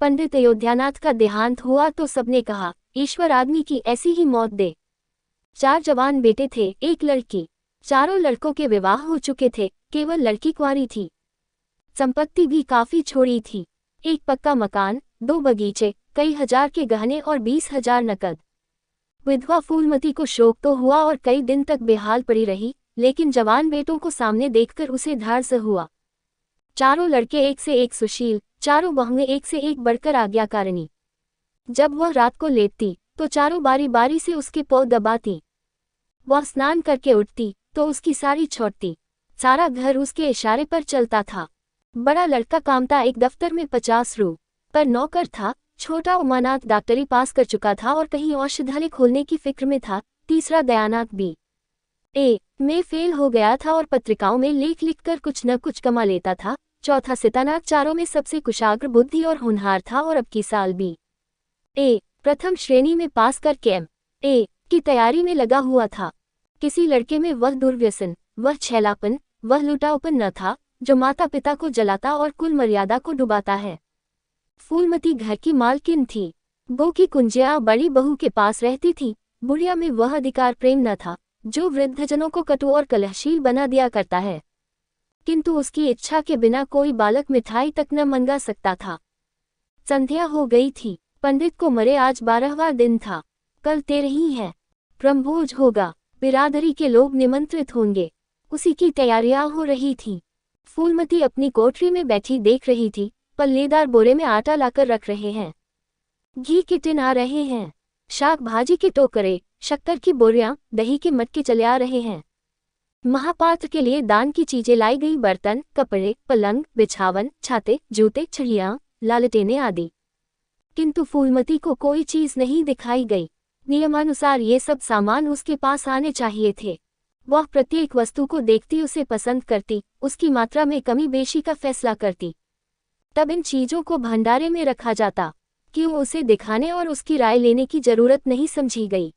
पंडित अयोध्यानाथ का देहांत हुआ तो सबने कहा, ईश्वर आदमी की ऐसी ही मौत दे। 4 जवान बेटे थे, एक लड़की। चारों लड़कों के विवाह हो चुके थे, केवल लड़की कुंवारी थी। संपत्ति भी काफी छोड़ी थी, एक पक्का मकान, 2 बगीचे, कई हजार के गहने और 20,000 नकद। विधवा फूलमती को शोक तो हुआ और कई दिन तक बेहाल पड़ी रही, लेकिन जवान बेटों को सामने देखकर उसे ढाढ़स हुआ। चारों लड़के एक से एक सुशील, चारों बहुएं एक से एक बढ़कर आज्ञाकारिणी। जब वह रात को लेटती तो चारों बारी बारी से उसके पाँव दबाती। वह स्नान करके उठती तो उसकी साड़ी छोड़ती। सारा घर उसके इशारे पर चलता था। बड़ा लड़का कामता एक दफ्तर में 50 रू पर नौकर था। छोटा उमानाथ डॉक्टरी पास कर चुका था और कहीं औषधालय खोलने की फिक्र में था। तीसरा दयानाथ B.A. में फेल हो गया था और पत्रिकाओं में लेख लिखकर कुछ न कुछ कमा लेता था। चौथा सितानाथ चारों में सबसे कुशाग्र बुद्धि और होनहार था और अब की साल B.A. प्रथम श्रेणी में पास करके M.A. की तैयारी में लगा हुआ था। किसी लड़के में वह दुर्व्यसन, वह छैलापन, वह लुटाऊपन न था जो माता पिता को जलाता और कुल मर्यादा को डुबाता है। फूलमती घर की मालकिन थी। बो की कुंजिया बड़ी बहू के पास रहती थी। बुढ़िया में वह अधिकार प्रेम न था जो वृद्धजनों को कटु और कलहशील बना दिया करता है, किंतु उसकी इच्छा के बिना कोई बालक मिठाई तक न मंगा सकता था। संध्या हो गई थी। पंडित को मरे आज 12वां दिन था। कल 13 है। ब्रह्मभोज होगा, बिरादरी के लोग निमंत्रित होंगे, उसी की तैयारियां हो रही थीं। फूलमती अपनी कोठरी में बैठी देख रही थी। पल्लेदार बोरे में आटा लाकर रख रहे हैं, घी के टिन आ रहे हैं, शाक भाजी के टोकरे, शक्कर की बोरियां, दही के मटके चले आ रहे हैं। महापात्र के लिए दान की चीजें लाई गई, बर्तन, कपड़े, पलंग, बिछावन, छाते, जूते, छड़ियां, लालटेने आदि। किंतु फूलमती को कोई चीज नहीं दिखाई गई। नियमानुसार ये सब सामान उसके पास आने चाहिए थे। वह प्रत्येक वस्तु को देखती, उसे पसंद करती, उसकी मात्रा में कमी बेशी का फैसला करती। तब इन चीजों को भंडारे में रखा जाता। क्यों उसे दिखाने और उसकी राय लेने की जरूरत नहीं समझी गई।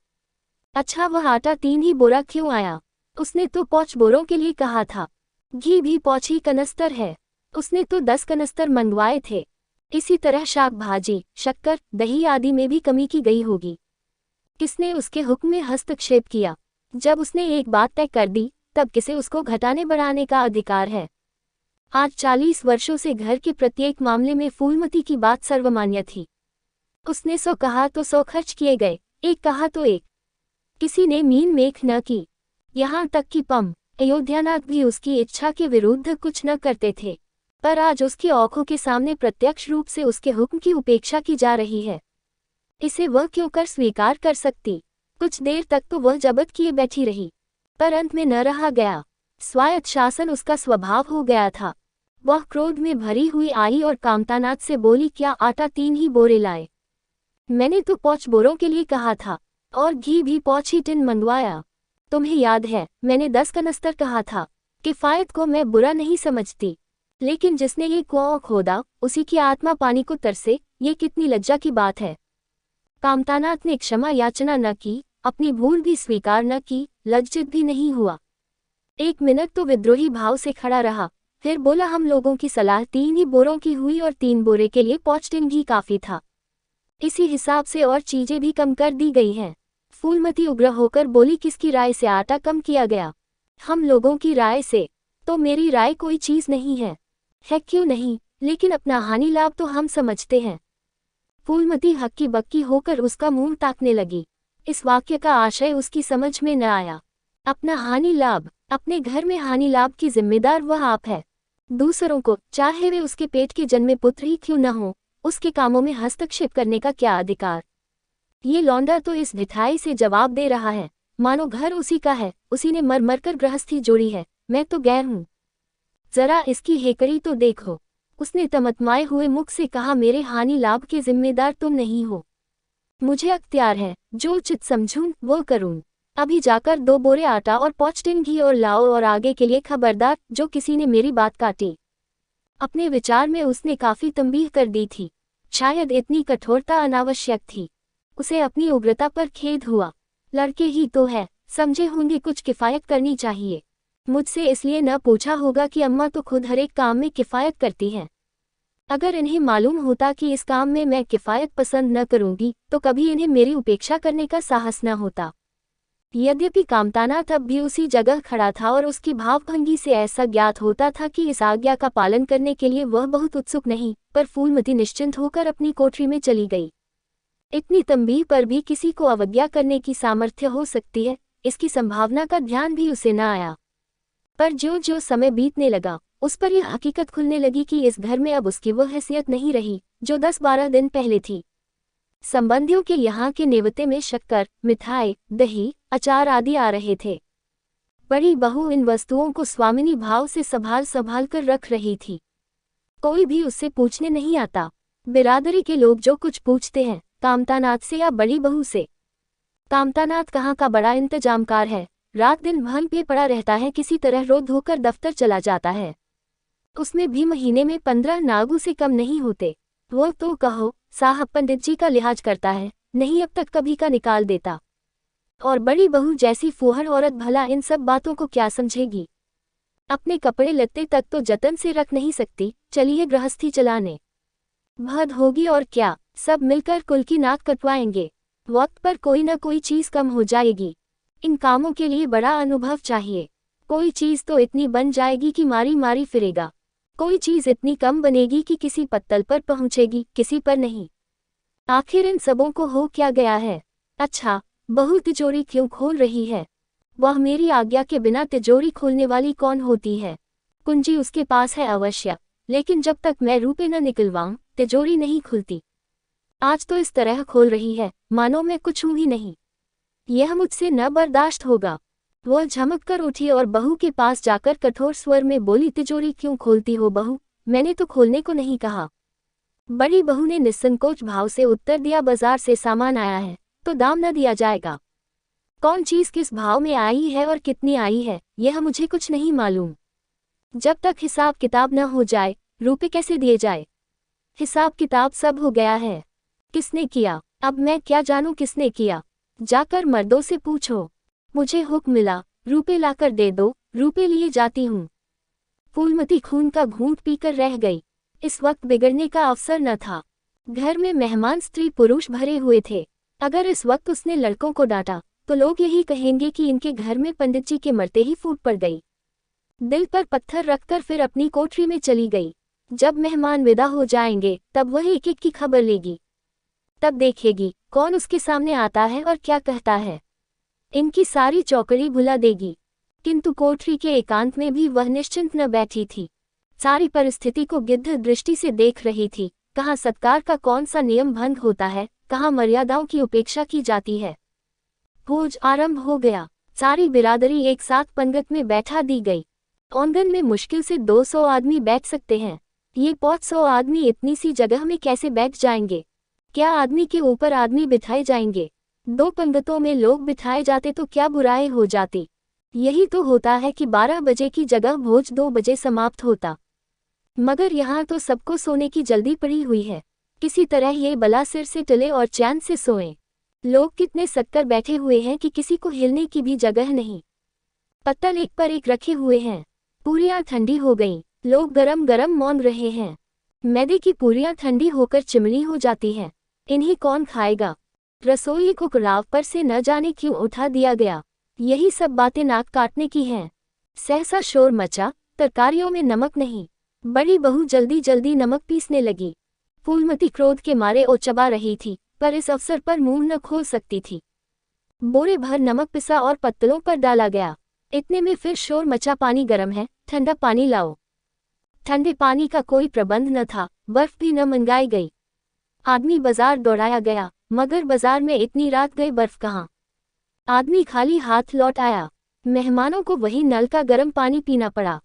अच्छा, वह आटा 3 ही बोरा क्यों आया? उसने तो 5 बोरों के लिए कहा था। घी भी 5 ही कनस्तर है, उसने तो 10 कनस्तर मंगवाए थे। इसी तरह शाक भाजी, शक्कर, दही आदि में भी कमी की गई होगी। किसने उसके हुक्म में हस्तक्षेप किया? जब उसने एक बात तय कर दी, तब किसे उसको घटाने बढ़ाने का अधिकार है? आज 40 वर्षों से घर के प्रत्येक मामले में फूलमती की बात सर्वमान्य थी। उसने 100 कहा तो 100 खर्च किए गए, 1 कहा तो 1। किसी ने मीन मेख न की। यहाँ तक कि अयोध्यानाथ भी उसकी इच्छा के विरुद्ध कुछ न करते थे। पर आज उसकी आंखों के सामने प्रत्यक्ष रूप से उसके हुक्म की उपेक्षा की जा रही है। इसे वह क्यों कर स्वीकार कर सकती? कुछ देर तक तो वह जबत किए बैठी रही, पर अंत में न रहा गया। स्वायत्त शासन उसका स्वभाव हो गया था। वह क्रोध में भरी हुई आई और कामतानाथ से बोली, क्या आटा 3 ही बोरे लाए? मैंने तो 5 बोरों के लिए कहा था और घी भी 5 ही टिन मंगवाया। तुम्हें याद है, मैंने 10 कनस्तर कहा था। किफायत को मैं बुरा नहीं समझती, लेकिन जिसने ये कुआं खोदा उसी की आत्मा पानी को तरसे, ये कितनी लज्जा की बात है। कामतानाथ ने क्षमा याचना न की, अपनी भूल भी स्वीकार न की, लज्जित भी नहीं हुआ। 1 मिनट तो विद्रोही भाव से खड़ा रहा, फिर बोला, हम लोगों की सलाह 3 ही बोरों की हुई और 3 बोरे के लिए 5 टिन घी काफी था। इसी हिसाब से और चीजें भी कम कर दी गई हैं। फूलमती उग्र होकर बोली, किसकी राय से आटा कम किया गया? हम लोगों की राय से। तो मेरी राय कोई चीज नहीं है क्यों नहीं? लेकिन अपना हानि लाभ तो हम समझते हैं। फूलमती हक्की बक्की होकर उसका मुंह ताकने लगी। इस वाक्य का आशय उसकी समझ में न आया। अपना हानि लाभ? अपने घर में हानि लाभ की जिम्मेदार वह आप है। दूसरों को, चाहे वे उसके पेट के जन्मे पुत्र ही क्यों न हो, उसके कामों में हस्तक्षेप करने का क्या अधिकार? ये लौंडा तो इस ढिठाई से जवाब दे रहा है मानो घर उसी का है, उसी ने मर मर कर गृहस्थी जोड़ी है, मैं तो गैर हूँ। जरा इसकी हेकड़ी तो देखो। उसने तमतमाए हुए मुख से कहा, मेरे हानि लाभ के जिम्मेदार तुम नहीं हो। मुझे अख्तियार है, जो उचित समझूं वो करूं। अभी जाकर 2 बोरे आटा और 5 टिन घी और लाओ, और आगे के लिए खबरदार जो किसी ने मेरी बात काटी। अपने विचार में उसने काफी तंबीह कर दी थी। शायद इतनी कठोरता अनावश्यक थी। उसे अपनी उग्रता पर खेद हुआ। लड़के ही तो है, समझे होंगे कुछ किफायत करनी चाहिए। मुझसे इसलिए न पूछा होगा कि अम्मा तो खुद हर एक काम में किफायत करती हैं। अगर इन्हें मालूम होता कि इस काम में मैं किफ़ायत पसंद न करूंगी तो कभी इन्हें मेरी उपेक्षा करने का साहस न होता। यद्यपि कामतानाथ अब भी उसी जगह खड़ा था और उसकी भावभंगी से ऐसा ज्ञात होता था कि इस आज्ञा का पालन करने के लिए वह बहुत उत्सुक नहीं, पर फूलमती निश्चिंत होकर अपनी कोठरी में चली गई। इतनी तंबीह पर भी किसी को अवज्ञा करने की सामर्थ्य हो सकती है, इसकी संभावना का ध्यान भी उसे न आया। पर जो जो समय बीतने लगा उस पर यह हकीकत खुलने लगी कि इस घर में अब उसकी वह हैसियत नहीं रही जो 10-12 दिन पहले थी। संबंधियों के यहाँ के नेवते में शक्कर, मिठाई, दही, अचार आदि आ रहे थे। बड़ी बहू इन वस्तुओं को स्वामिनी भाव से संभाल संभाल कर रख रही थी। कोई भी उससे पूछने नहीं आता। बिरादरी के लोग जो कुछ पूछते हैं कामतानाथ से या बड़ी बहू से। कामतानाथ कहाँ का बड़ा इंतजामकार है, रात दिन भन पे पड़ा रहता है, किसी तरह रो धोकर दफ्तर चला जाता है। उसमें भी महीने में 15 नागू से कम नहीं होते। वो तो कहो साहब पंडित जी का लिहाज करता है, नहीं अब तक कभी का निकाल देता। और बड़ी बहू जैसी फूहड़ औरत भला इन सब बातों को क्या समझेगी। अपने कपड़े लत्ते तक तो जतन से रख नहीं सकती, चलिए गृहस्थी चलाने। भद होगी और क्या, सब मिलकर कुल की नाक कटवाएंगे। वक्त पर कोई न कोई चीज कम हो जाएगी। इन कामों के लिए बड़ा अनुभव चाहिए। कोई चीज तो इतनी बन जाएगी कि मारी मारी फिरेगा, कोई चीज इतनी कम बनेगी कि किसी पत्तल पर पहुंचेगी, किसी पर नहीं। आखिर इन सबों को हो क्या गया है। अच्छा, बहू तिजोरी क्यों खोल रही है? वह मेरी आज्ञा के बिना तिजोरी खोलने वाली कौन होती है? कुंजी उसके पास है अवश्य, लेकिन जब तक मैं रुपए न निकलवाऊं तिजोरी नहीं खुलती। आज तो इस तरह खोल रही है मानो मैं कुछ हूं ही नहीं। यह मुझसे न बर्दाश्त होगा। वह झमक कर उठी और बहू के पास जाकर कठोर स्वर में बोली, तिजोरी क्यों खोलती हो बहू, मैंने तो खोलने को नहीं कहा। बड़ी बहू ने निसंकोच भाव से उत्तर दिया, बाजार से सामान आया है तो दाम न दिया जाएगा। कौन चीज किस भाव में आई है और कितनी आई है यह मुझे कुछ नहीं मालूम। जब तक हिसाब किताब न हो जाए रुपए कैसे दिए जाए? हिसाब किताब सब हो गया है। किसने किया? अब मैं क्या जानूं किसने किया, जाकर मर्दों से पूछो। मुझे हुक्म मिला, रुपए लाकर दे दो, रुपए लिए जाती हूँ। फूलमती खून का घूंट पीकर रह गई। इस वक्त बिगड़ने का अवसर न था। घर में मेहमान स्त्री पुरुष भरे हुए थे। अगर इस वक्त उसने लड़कों को डांटा तो लोग यही कहेंगे कि इनके घर में पंडित जी के मरते ही फूट पड़ गई। दिल पर पत्थर रखकर फिर अपनी कोठरी में चली गई। जब मेहमान विदा हो जाएंगे तब वह एक एक की खबर लेगी। तब देखेगी कौन उसके सामने आता है और क्या कहता है। इनकी सारी चौकड़ी भुला देगी। किंतु कोठरी के एकांत में भी वह निश्चिंत न बैठी थी। सारी परिस्थिति को गिद्ध दृष्टि से देख रही थी। कहाँ सत्कार का कौन सा नियम भंग होता है, कहाँ मर्यादाओं की उपेक्षा की जाती है। भोज आरंभ हो गया। सारी बिरादरी एक साथ पंगत में बैठा दी गई। आंगन में मुश्किल से 200 आदमी बैठ सकते हैं। ये 500 आदमी इतनी सी जगह में कैसे बैठ जाएंगे? क्या आदमी के ऊपर आदमी बिठाए जाएंगे? 2 पंगतों में लोग बिठाए जाते तो क्या बुराई हो जाती। यही तो होता है कि 12 बजे की जगह भोज 2 बजे समाप्त होता। मगर यहाँ तो सबको सोने की जल्दी पड़ी हुई है। किसी तरह ये बला सिर से टले और चैन से सोएं। लोग कितने सत्तर बैठे हुए हैं कि किसी को हिलने की भी जगह नहीं। पत्तल एक पर एक रखे हुए हैं। पूरियां ठंडी हो गईं, लोग गरम गरम मौन रहे हैं। मैदे की पूरियां ठंडी होकर चिमनी हो जाती हैं। इन्हें कौन खाएगा? रसोई को कुराव पर से न जाने क्यों उठा दिया गया। यही सब बातें नाक काटने की हैं। सहसा शोर मचा, तरकारियों में नमक नहीं। बड़ी बहू जल्दी जल्दी नमक पीसने लगी। फूलमती क्रोध के मारे ओ चबा रही थी, पर इस अवसर पर मुंह न खोल सकती थी। बोरे भर नमक पिसा और पत्तलों पर डाला गया। इतने में फिर शोर मचा, पानी गर्म है, ठंडा पानी लाओ। ठंडे पानी का कोई प्रबंध न था, बर्फ भी न मंगाई गई। आदमी बाजार दौड़ाया गया, मगर बाजार में इतनी रात गए बर्फ कहाँ। आदमी खाली हाथ लौट आया। मेहमानों को वही नल का गर्म पानी पीना पड़ा।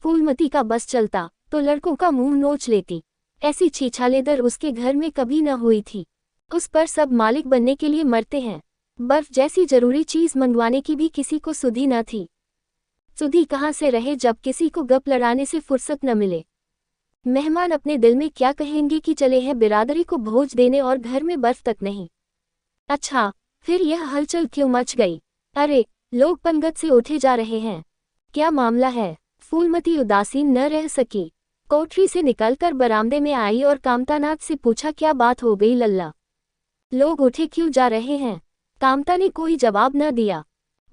फूलमती का बस चलता तो लड़कों का मुंह नोच लेती। ऐसी छीछालेदर उसके घर में कभी न हुई थी। उस पर सब मालिक बनने के लिए मरते हैं। बर्फ जैसी जरूरी चीज मंगवाने की भी किसी को सुधि न थी। सुधि कहाँ से रहे जब किसी को गप लड़ाने से फुर्सत न मिले। मेहमान अपने दिल में क्या कहेंगे कि चले हैं बिरादरी को भोज देने और घर में बर्फ तक नहीं। अच्छा, फिर यह हलचल क्यों मच गई? अरे, लोग पंगत से उठे जा रहे हैं, क्या मामला है? फूलमती उदासीन न रह सकी। कोठरी से निकलकर बरामदे में आई और कामतानाथ से पूछा, क्या बात हो गई लल्ला? लोग उठे क्यों जा रहे हैं? कामता ने कोई जवाब न दिया,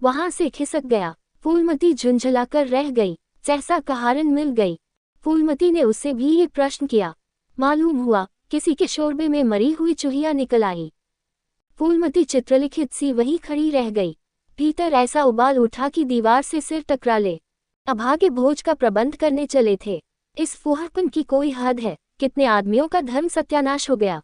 वहां से खिसक गया। फूलमती झुंझलाकर रह गई। सहसा कहारन मिल गई। फूलमती ने उससे भी ये प्रश्न किया। मालूम हुआ किसी के शोरबे में मरी हुई चूहिया निकल आई। फूलमती चित्रलिखित सी वहीं खड़ी रह गई। भीतर ऐसा उबाल उठा कि दीवार से सिर टकरा ले। अभागे भोज का प्रबंध करने चले थे। इस फुहरपन की कोई हद है? कितने आदमियों का धर्म सत्यानाश हो गया।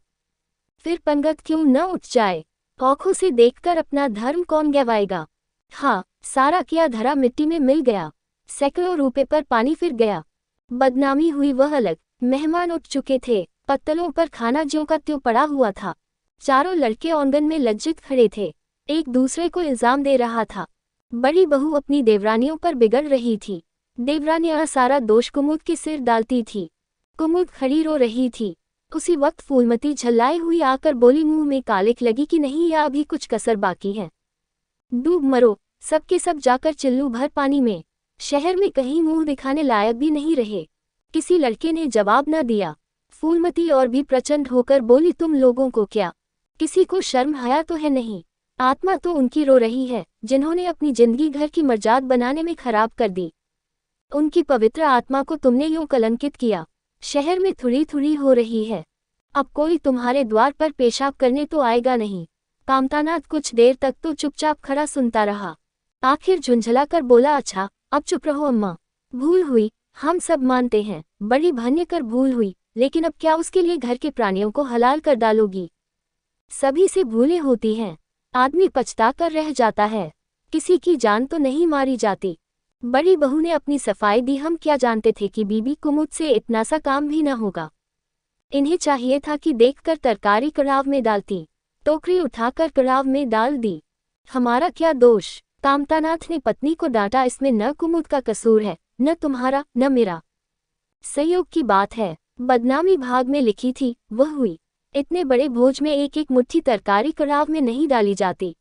फिर पंगत क्यों न उठ जाए? आँखों से देखकर अपना धर्म कौन गवाएगा? हाँ, सारा किया धरा मिट्टी में मिल गया। सैकड़ों रुपए पर पानी फिर गया। बदनामी हुई वह अलग। मेहमान उठ चुके थे। पत्तलों पर खाना ज्यों का त्यों पड़ा हुआ था। चारों लड़के आंगन में लज्जित खड़े थे। एक दूसरे को इल्जाम दे रहा था। बड़ी बहू अपनी देवरानियों पर बिगड़ रही थी। देवरानियां सारा दोष कुमुद के सिर डालती थी। कुमुद खड़ी रो रही थी। उसी वक्त फूलमती झल्लाए हुई आकर बोली, मुंह में कालिक लगी कि नहीं या अभी कुछ कसर बाकी है? डूब मरो, सबके सब जाकर चिल्लू भर पानी में। शहर में कहीं मुंह दिखाने लायक भी नहीं रहे। किसी लड़के ने जवाब न दिया। फूलमती और भी प्रचंड होकर बोली, तुम लोगों को क्या, किसी को शर्म हया तो है नहीं? आत्मा तो उनकी रो रही है जिन्होंने अपनी जिंदगी घर की मर्जाद बनाने में खराब कर दी। उनकी पवित्र आत्मा को तुमने यूं कलंकित किया। शहर में थुड़ी थुड़ी हो रही है। अब कोई तुम्हारे द्वार पर पेशाब करने तो आएगा नहीं। कामतानाथ कुछ देर तक तो चुपचाप खड़ा सुनता रहा। आखिर झुंझला कर बोला, अच्छा अब चुप रहो अम्मा। भूल हुई, हम सब मानते हैं, बड़ी भन्य कर भूल हुई, लेकिन अब क्या उसके लिए घर के प्राणियों को हलाल कर डालोगी? सभी से भूलें होती हैं। आदमी पछता कर रह जाता है। किसी की जान तो नहीं मारी जाती। बड़ी बहू ने अपनी सफाई दी। हम क्या जानते थे कि बीबी कुमुद से इतना सा काम भी न होगा। इन्हें चाहिए था कि देखकर तरकारी कड़ाव में डालती। टोकरी उठाकर कड़ाव में डाल दी। हमारा क्या दोष? कामतानाथ ने पत्नी को डांटा, इसमें न कुमुद का कसूर है, न तुम्हारा न मेरा। संयोग की बात है। बदनामी भाग में लिखी थी, वह हुई। इतने बड़े भोज में एक एक मुट्ठी तरकारी कड़ाव में नहीं डाली जाती।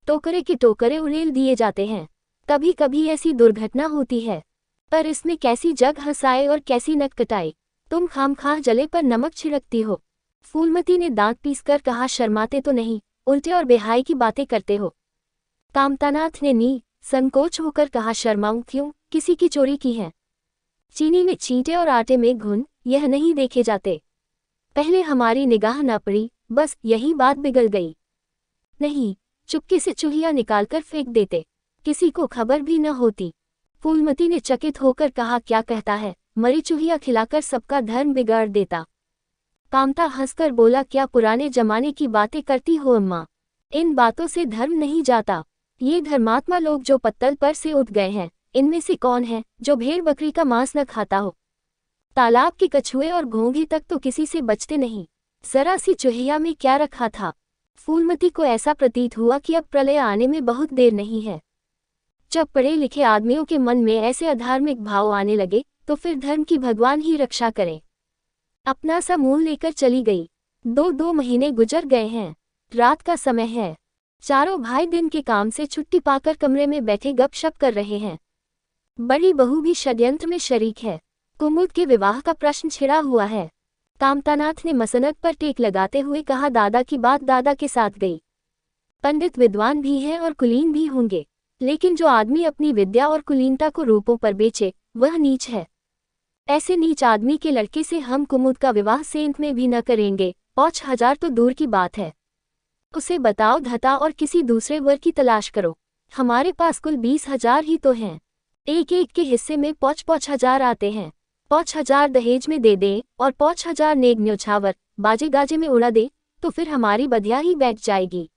टोकरे के टोकरे उड़ेल दिए जाते हैं। कभी कभी ऐसी दुर्घटना होती है, पर इसमें कैसी जग हंसाए और कैसी नक कटाए। तुम खामखाह जले पर नमक छिड़कती हो। फूलमती ने दांत पीसकर कहा, शर्माते तो नहीं, उल्टे और बेहाई की बातें करते हो। कामतानाथ ने संकोच होकर कहा, शर्माऊं क्यों, किसी की चोरी की है? चीनी में छींटे और आटे में घुन, यह नहीं देखे जाते? पहले हमारी निगाह न पड़ी, बस यही बात बिगड़ गई। नहीं, चुपके से चूहिया निकालकर फेंक देते, किसी को खबर भी न होती। फूलमती ने चकित होकर कहा, क्या कहता है? मरी चूहिया खिलाकर सबका धर्म बिगाड़ देता। कामता हंसकर बोला, क्या पुराने जमाने की बातें करती हो अम्मा? इन बातों से धर्म नहीं जाता। ये धर्मात्मा लोग जो पत्तल पर से उठ गए हैं, इनमें से कौन है जो भेड़ बकरी का मांस न खाता हो? तालाब के कछुए और घोंघे तक तो किसी से बचते नहीं। जरा सी चूहिया में क्या रखा था? फूलमती को ऐसा प्रतीत हुआ कि अब प्रलय आने में बहुत देर नहीं है। जब पढ़े लिखे आदमियों के मन में ऐसे अधार्मिक भाव आने लगे तो फिर धर्म की भगवान ही रक्षा करें। अपना सा मुंह लेकर चली गई। 2 महीने गुजर गए हैं। रात का समय है। चारों भाई दिन के काम से छुट्टी पाकर कमरे में बैठे गपशप कर रहे हैं। बड़ी बहू भी षड्यंत्र में शरीक है। कुमुद के विवाह का प्रश्न छिड़ा हुआ है। कामतानाथ ने मसनद पर टेक लगाते हुए कहा, दादा की बात दादा के साथ गई। पंडित विद्वान भी हैं और कुलीन भी होंगे, लेकिन जो आदमी अपनी विद्या और कुलीनता को रूपों पर बेचे वह नीच है। ऐसे नीच आदमी के लड़के से हम कुमुद का विवाह सेंत में भी न करेंगे। 5,000 तो दूर की बात है। उसे बताओ धता और किसी दूसरे वर की तलाश करो। हमारे पास कुल 20,000 ही तो हैं। एक एक के हिस्से में 5,000 आते हैं। 5,000 दहेज में दे दे और 5,000 नेग न्योछावर बाजे गाजे में उड़ा दे तो फिर हमारी बधिया ही बैठ जाएगी।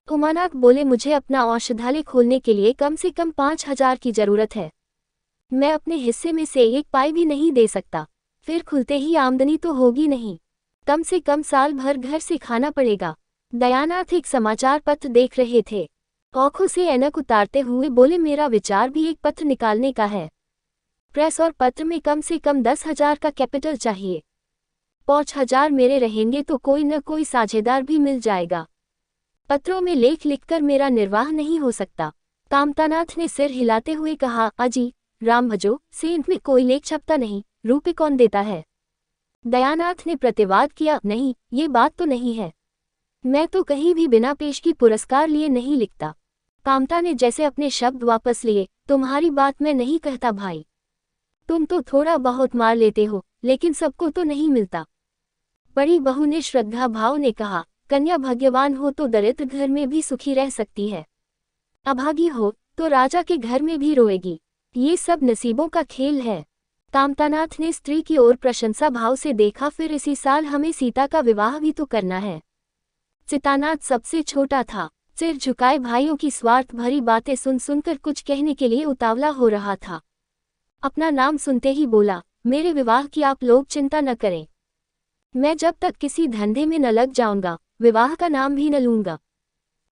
उमानाथ बोले, मुझे अपना औषधालय खोलने के लिए कम से कम 5,000 की जरूरत है। मैं अपने हिस्से में से एक पाई भी नहीं दे सकता। फिर खुलते ही आमदनी तो होगी नहीं, कम से कम साल भर घर से खाना पड़ेगा। दयानाथ एक समाचार पत्र देख रहे थे। आंखों से ऐनक उतारते हुए बोले, मेरा विचार भी एक पत्र निकालने का है। प्रेस और पत्र में कम से कम 10,000 का कैपिटल चाहिए। 5,000 मेरे रहेंगे तो कोई न कोई साझेदार भी मिल जाएगा। पत्रों में लेख लिखकर मेरा निर्वाह नहीं हो सकता। कामतानाथ ने सिर हिलाते हुए कहा, अजी राम भजो, सेंट में कोई लेख छपता नहीं, रुपए कौन देता है? दयानाथ ने प्रतिवाद किया, नहीं, ये बात तो नहीं है। मैं तो कहीं भी बिना पेशगी पुरस्कार लिए नहीं लिखता। कामता ने जैसे अपने शब्द वापस लिए, तुम्हारी बात मैं नहीं कहता भाई। तुम तो थोड़ा बहुत मार लेते हो, लेकिन सबको तो नहीं मिलता। बड़ी बहू ने श्रद्धा भाव ने कहा, कन्या भाग्यवान हो तो दरिद्र घर में भी सुखी रह सकती है, अभागी हो तो राजा के घर में भी रोएगी। ये सब नसीबों का खेल है। कामतानाथ ने स्त्री की ओर प्रशंसा भाव से देखा, फिर इसी साल हमें सीता का विवाह भी तो करना है। चितानाथ सबसे छोटा था, सिर झुकाए भाइयों की स्वार्थ भरी बातें सुन सुनकर कुछ कहने के लिए उतावला हो रहा था। अपना नाम सुनते ही बोला, मेरे विवाह की आप लोग चिंता न करें। मैं जब तक किसी धंधे में न लग जाऊंगा, विवाह का नाम भी न लूंगा।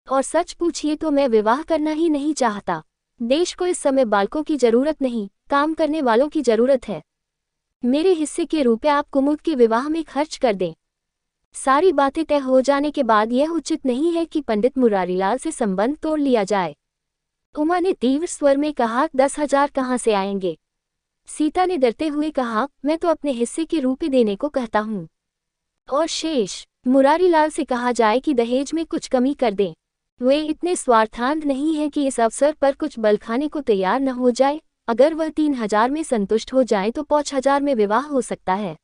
और सच पूछिए तो मैं विवाह करना ही नहीं चाहता। देश को इस समय बालकों की जरूरत नहीं, काम करने वालों की जरूरत है। मेरे हिस्से के रुपए आप कुमुद के विवाह में खर्च कर दें। सारी बातें तय हो जाने के बाद यह उचित नहीं है कि पंडित मुरारीलाल से संबंध तोड़ लिया जाए। उमा ने तीव्र स्वर में कहा, 10,000 कहाँ से आएंगे? सीता ने डरते हुए कहा, मैं तो अपने हिस्से के रुपए देने को कहता हूँ, और शेष मुरारीलाल से कहा जाए कि दहेज में कुछ कमी कर दें। वे इतने स्वार्थांध नहीं है कि इस अवसर पर कुछ बल खाने को तैयार न हो जाए। अगर वह 3,000 में संतुष्ट हो जाए तो 5,000 में विवाह हो सकता है।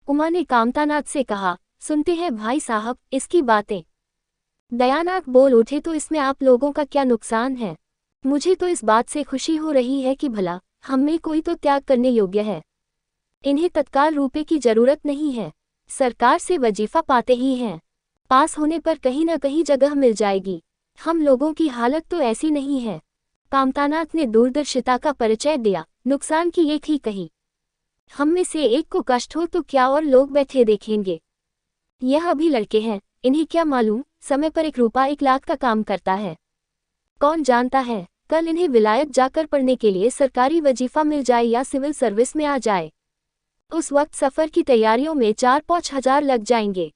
उमा ने कामतानाथ से कहा, सुनते हैं भाई साहब इसकी बातें। दयानाथ बोल उठे, तो इसमें आप लोगों का क्या नुकसान है? मुझे तो इस बात से खुशी हो रही है कि भला हम में कोई तो त्याग करने योग्य है। इन्हें तत्काल रुपए की जरूरत नहीं है, सरकार से वजीफा पाते ही हैं, पास होने पर कहीं न कहीं जगह मिल जाएगी। हम लोगों की हालत तो ऐसी नहीं है। कामतानाथ ने दूरदर्शिता का परिचय दिया, नुकसान की एक ही कही। हम में से एक को कष्ट हो तो क्या और लोग बैठे देखेंगे? यह अभी लड़के हैं, इन्हें क्या मालूम समय पर 1 रुपया 1 लाख का काम करता है। कौन जानता है कल इन्हें विलायत जाकर पढ़ने के लिए सरकारी वजीफा मिल जाए या सिविल सर्विस में आ जाए। उस वक्त सफ़र की तैयारियों में 4-5 हजार लग जाएंगे।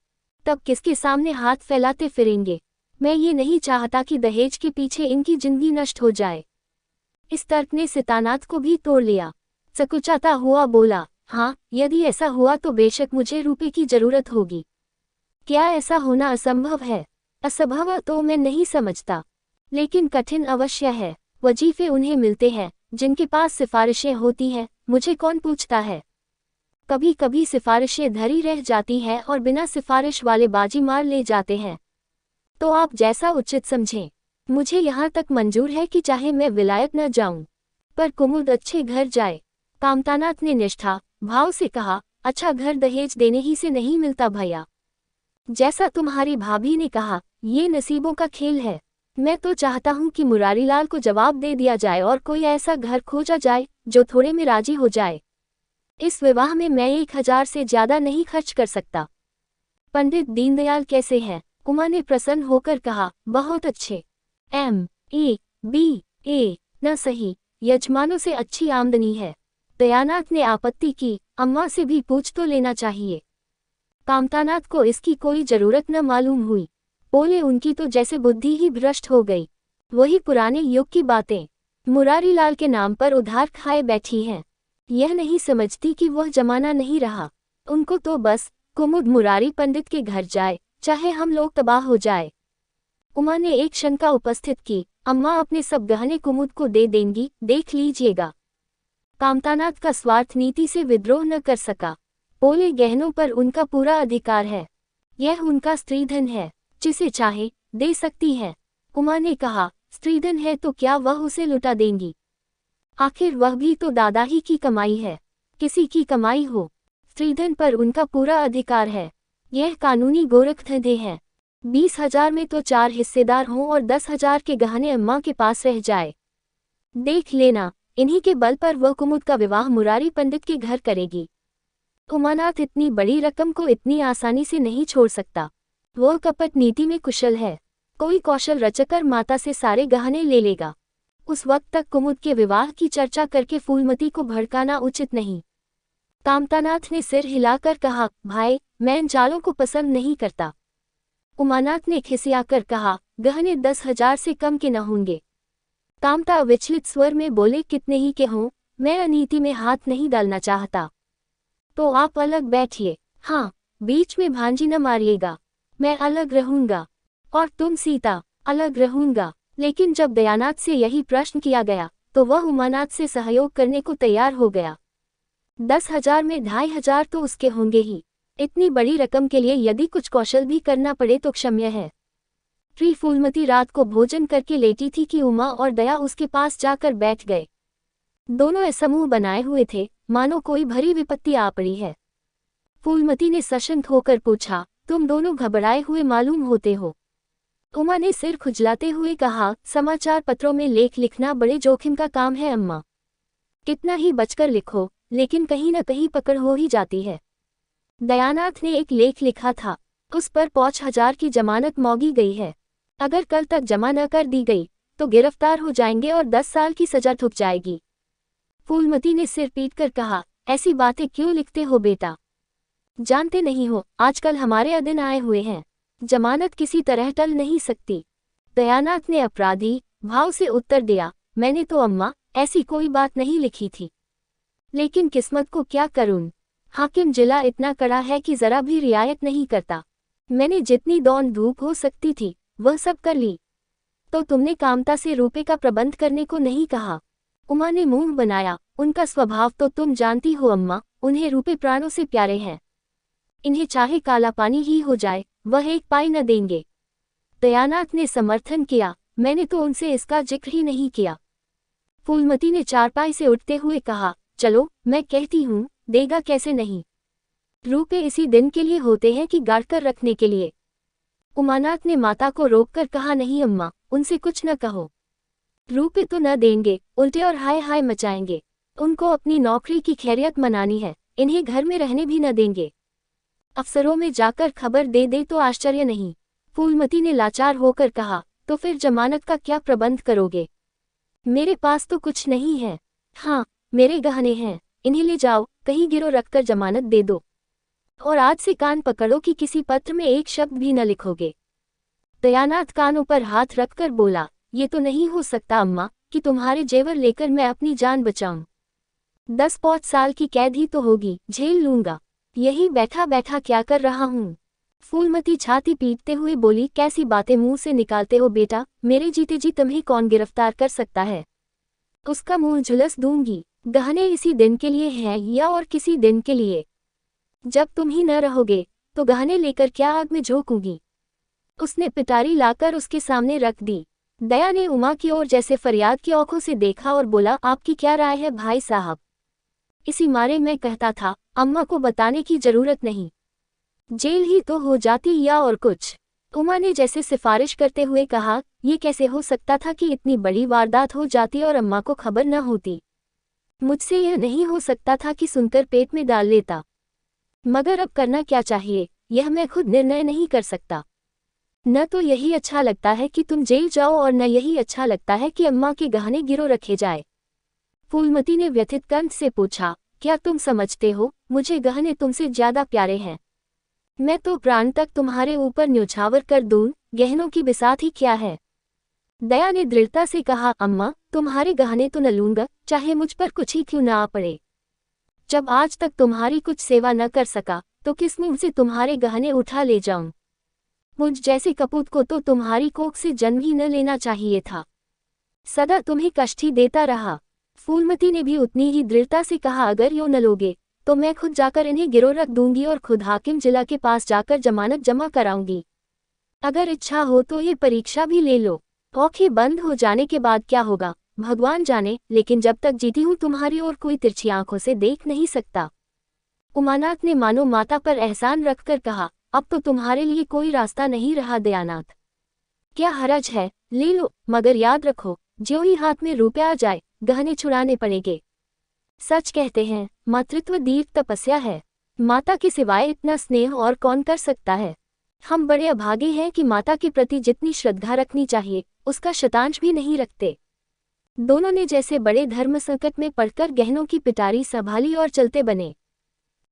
तब किसके सामने हाथ फैलाते फिरेंगे? मैं ये नहीं चाहता कि दहेज के पीछे इनकी जिंदगी नष्ट हो जाए। इस तर्क ने सितानाथ को भी तोड़ लिया। सकुचाता हुआ बोला, हाँ, यदि ऐसा हुआ तो बेशक मुझे रुपए की जरूरत होगी। क्या ऐसा होना असंभव है? असंभव तो मैं नहीं समझता, लेकिन कठिन अवश्य है। वजीफे उन्हें मिलते हैं जिनके पास सिफारिशें होती हैं, मुझे कौन पूछता है। कभी कभी सिफारिशें धरी रह जाती हैं और बिना सिफारिश वाले बाजी मार ले जाते हैं। तो आप जैसा उचित समझें। मुझे यहाँ तक मंजूर है कि चाहे मैं विलायत न जाऊं, पर कुमुद अच्छे घर जाए। कामतानाथ ने निष्ठा भाव से कहा, अच्छा घर दहेज देने ही से नहीं मिलता भैया। जैसा तुम्हारी भाभी ने कहा, ये नसीबों का खेल है। मैं तो चाहता हूँ कि मुरारीलाल को जवाब दे दिया जाए और कोई ऐसा घर खोजा जाए जो थोड़े में राजी हो जाए। इस विवाह में मैं 1,000 से ज्यादा नहीं खर्च कर सकता। पंडित दीनदयाल कैसे हैं? उमा ने प्रसन्न होकर कहा, बहुत अच्छे, M.A. B.A. न सही, यजमानों से अच्छी आमदनी है। दयानाथ ने आपत्ति की, अम्मा से भी पूछ तो लेना चाहिए। कामतानाथ को इसकी कोई जरूरत न मालूम हुई। बोले, उनकी तो जैसे बुद्धि ही भ्रष्ट हो गई। वही पुराने युग की बातें मुरारीलाल के नाम पर उधार खाए बैठी हैं। यह नहीं समझती कि वह जमाना नहीं रहा। उनको तो बस कुमुद मुरारी पंडित के घर जाए, चाहे हम लोग तबाह हो जाए। उमा ने एक शंका उपस्थित की, अम्मा अपने सब गहने कुमुद को दे देंगी, देख लीजिएगा। कामतानाथ का स्वार्थ नीति से विद्रोह न कर सका। बोले, गहनों पर उनका पूरा अधिकार है, यह उनका स्त्रीधन है, जिसे चाहे दे सकती है। उमा ने कहा, स्त्रीधन है तो क्या वह उसे लुटा देंगी? आखिर वह भी तो दादा ही की कमाई है, किसी की कमाई हो, स्त्रीधन पर उनका पूरा अधिकार है। यह कानूनी गोरखधंधे हैं। 20,000 में तो 4 हिस्सेदार हों और 10,000 के गहने अम्मा के पास रह जाए। देख लेना, इन्हीं के बल पर वह कुमुद का विवाह मुरारी पंडित के घर करेगी। उमानाथ इतनी बड़ी रकम को इतनी आसानी से नहीं छोड़ सकता। वह कपट नीति में कुशल है, कोई कौशल रचकर माता से सारे गहने ले लेगा। उस वक्त तक कुमुद के विवाह की चर्चा करके फूलमती को भड़काना उचित नहीं। कामतानाथ ने सिर हिलाकर कहा, भाई, मैं इन चालों को पसंद नहीं करता। उमानाथ ने खिसियाकर कहा, गहने 10,000 से कम के न होंगे। कामता विचलित स्वर में बोले, कितने ही के हों, मैं अनीति में हाथ नहीं डालना चाहता। तो आप अलग बैठिए। हाँ, बीच में भांजी न मारिएगा। मैं अलग रहूंगा। और तुम सीता? अलग रहूंगा। लेकिन जब दयानाथ से यही प्रश्न किया गया तो वह उमानाथ से सहयोग करने को तैयार हो गया। 10,000 में 2,500 तो उसके होंगे ही। इतनी बड़ी रकम के लिए यदि कुछ कौशल भी करना पड़े तो क्षम्य है। श्री फूलमती रात को भोजन करके लेटी थी कि उमा और दया उसके पास जाकर बैठ गए। दोनों ऐसा मुंह बनाए हुए थे मानो कोई भरी विपत्ति आ पड़ी है। फूलमती ने सशंक होकर पूछा, तुम दोनों घबराए हुए मालूम होते हो। उमा ने सिर खुजलाते हुए कहा, समाचार पत्रों में लेख लिखना बड़े जोखिम का काम है अम्मा। कितना ही बचकर लिखो लेकिन कहीं न कहीं पकड़ हो ही जाती है। दयानाथ ने एक लेख लिखा था, उस पर 5,000 की जमानत मांगी गई है। अगर कल तक जमा न कर दी गई तो गिरफ्तार हो जाएंगे और 10 साल की सजा ठुक जाएगी। फूलमती ने सिर पीट कर कहा, ऐसी बातें क्यों लिखते हो बेटा? जानते नहीं हो आजकल हमारे अधीन आए हुए हैं, जमानत किसी तरह टल नहीं सकती। दयानाथ ने अपराधी भाव से उत्तर दिया, मैंने तो अम्मा ऐसी कोई बात नहीं लिखी थी। लेकिन किस्मत को क्या करूं, हाकिम जिला इतना कड़ा है कि जरा भी रियायत नहीं करता। मैंने जितनी दौड़ धूप हो सकती थी वह सब कर ली। तो तुमने कामता से रुपए का प्रबंध करने को नहीं कहा? उमा ने मुंह बनाया, उनका स्वभाव तो तुम जानती हो अम्मा, उन्हें रुपए प्राणों से प्यारे हैं। इन्हें चाहे काला पानी ही हो जाए वह एक पाई न देंगे। दयानाथ ने समर्थन किया, मैंने तो उनसे इसका जिक्र ही नहीं किया। फूलमती ने चारपाई से उठते हुए कहा, चलो मैं कहती हूँ, देगा कैसे नहीं। रुपए इसी दिन के लिए होते हैं कि गाड़ कर रखने के लिए। उमानाथ ने माता को रोककर कहा, नहीं अम्मा, उनसे कुछ न कहो। रुपए तो न देंगे, उल्टे और हाय हाय मचाएंगे। उनको अपनी नौकरी की खैरियत मनानी है, इन्हें घर में रहने भी न देंगे। अफसरों में जाकर खबर दे दे तो आश्चर्य नहीं। फूलमती ने लाचार होकर कहा, तो फिर जमानत का क्या प्रबंध करोगे? मेरे पास तो कुछ नहीं है। हाँ, मेरे गहने हैं, इन्हें ले जाओ, कहीं गिरो रखकर जमानत दे दो। और आज से कान पकड़ो कि किसी पत्र में एक शब्द भी न लिखोगे। दयानाथ कानों पर हाथ रखकर बोला, ये तो नहीं हो सकता अम्मा कि तुम्हारे जेवर लेकर मैं अपनी जान बचाऊं। 10-5 साल की कैद ही तो होगी, झेल लूंगा। यही बैठा बैठा क्या कर रहा हूँ। फूलमती छाती पीटते हुए बोली, कैसी बातें मुंह से निकालते हो बेटा, मेरे जीते जी तुम्हें कौन गिरफ्तार कर सकता है? उसका मुंह झुलस दूंगी। गहने इसी दिन के लिए हैं या और किसी दिन के लिए? जब तुम ही न रहोगे तो गहने लेकर क्या आग में झोंकूंगी। उसने पिटारी लाकर उसके सामने रख दी। दया ने उमा की ओर जैसे फरियाद की आंखों से देखा और बोला, आपकी क्या राय है भाई साहब? इसी मारे मैं कहता था, अम्मा को बताने की जरूरत नहीं, जेल ही तो हो जाती या और कुछ। उमा ने जैसे सिफारिश करते हुए कहा, ये कैसे हो सकता था कि इतनी बड़ी वारदात हो जाती और अम्मा को खबर न होती। मुझसे यह नहीं हो सकता था कि सुनकर पेट में डाल लेता। मगर अब करना क्या चाहिए यह मैं खुद निर्णय नहीं कर सकता। न तो यही अच्छा लगता है कि तुम जेल जाओ और न यही अच्छा लगता है कि अम्मा के गहने गिरो रखे जाए। फूलमती ने व्यथित कंठ से पूछा, क्या तुम समझते हो मुझे गहने तुमसे ज्यादा प्यारे हैं? मैं तो प्राण तक तुम्हारे ऊपर न्यौछावर कर दूं, गहनों की बिसात ही क्या है। दया ने दृढ़ता से कहा, अम्मा तुम्हारे गहने तो न लूंगा, चाहे मुझ पर कुछ ही क्यों न आ पड़े। जब आज तक तुम्हारी कुछ सेवा न कर सका तो किस मुंह से तुम्हारे गहने उठा ले जाऊं। मुझ जैसे कपूत को तो तुम्हारी कोख से जन्म ही न लेना चाहिए था। सदा तुम्हें कष्ट ही देता रहा। फूलमती ने भी उतनी ही दृढ़ता से कहा, अगर यो न लोगे तो मैं खुद जाकर इन्हें गिरोह रख दूंगी और खुद हाकिम जिला के पास जाकर जमानत जमा कराऊंगी। अगर इच्छा हो तो ये परीक्षा भी ले लो। आंखें बंद हो जाने के बाद क्या होगा भगवान जाने, लेकिन जब तक जीती हूँ तुम्हारी ओर कोई तिरछी आंखों से देख नहीं सकता। उमानाथ ने मानो माता पर एहसान रखकर कहा, अब तो तुम्हारे लिए कोई रास्ता नहीं रहा दयानाथ। क्या हरज है, ले लो, मगर याद रखो ज्यों ही हाथ में रुपया आ जाए गहने छुड़ाने पड़ेंगे। सच कहते हैं मातृत्व दीर्घ तपस्या है। माता के सिवाय इतना स्नेह और कौन कर सकता है। हम बड़े अभागे हैं कि माता के प्रति जितनी श्रद्धा रखनी चाहिए उसका शतांश भी नहीं रखते। दोनों ने जैसे बड़े धर्म संकट में पड़कर गहनों की पिटारी संभाली और चलते बने।